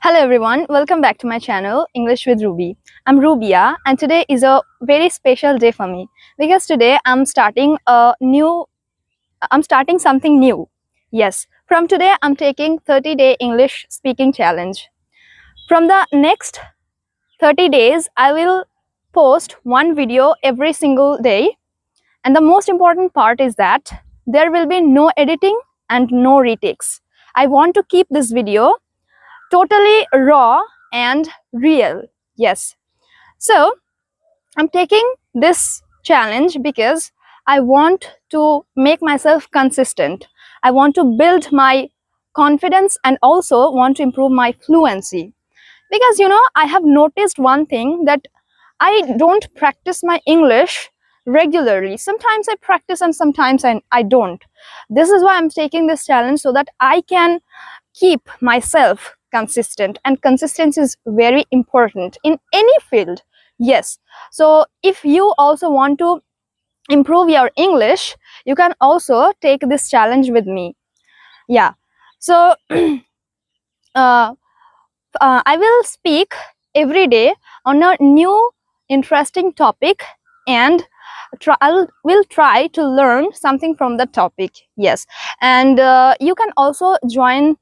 Hello everyone, welcome back to my channel English with Ruby. I'm Rubia and today is a very special day for me because today I'm starting something new. Yes, from today I'm taking 30-day English speaking challenge. From the next 30 days I will post one video every single day, and the most important part is that there will be no editing and no retakes. I want to keep this video totally raw and real. Yes, so I'm taking this challenge because I want to make myself consistent. I want to build my confidence and also want to improve my fluency, because I have noticed one thing, that I don't practice my English regularly. Sometimes I practice and sometimes I don't. This is why I'm taking this challenge, so that I can keep myself consistent, and consistency is very important in any field. Yes, so if you also want to improve your English, you can also take this challenge with me. Yeah, so I will speak every day on a new interesting topic, and will try to learn something from the topic. Yes, and you can also join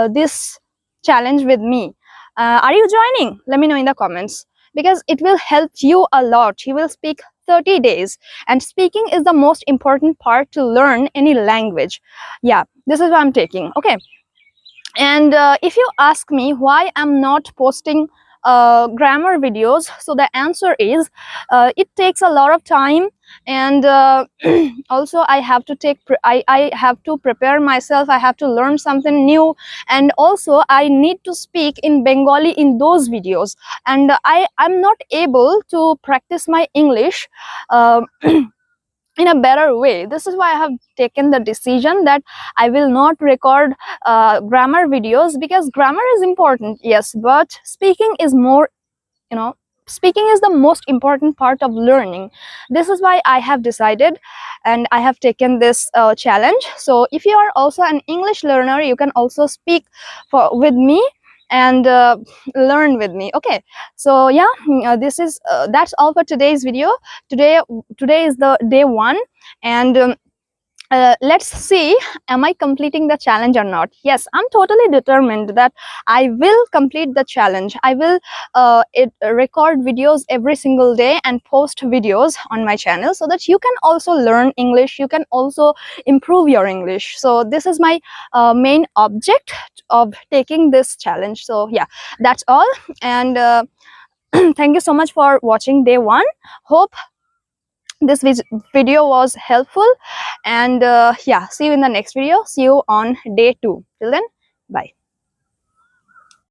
this challenge with me. Are you joining? Let me know in the comments, because it will help you a lot. You will speak 30 days, and speaking is the most important part to learn any language. Yeah, this is what I'm taking. Okay, and if you ask me why I'm not posting grammar videos, so the answer is it takes a lot of time, and also I have to I have to prepare myself. I have to learn something new, and also I need to speak in Bengali in those videos, and I'm not able to practice my English in a better way. This is why I have taken the decision that I will not record grammar videos, because grammar is important, yes, but speaking is more, speaking is the most important part of learning. This is why I have decided and I have taken this challenge. So if you are also an English learner, you can also speak with me and learn with me. Okay, so yeah, this is that's all for today's video. Today is the day one, and let's see, am I completing the challenge or not? Yes, I'm totally determined that I will complete the challenge. I will record videos every single day and post videos on my channel, so that you can also learn English, you can also improve your English. So this is my main object of taking this challenge. So yeah, that's all, and thank you so much for watching day one. Hope this video was helpful, and yeah, see you in the next video. See you on day two. Till then, bye.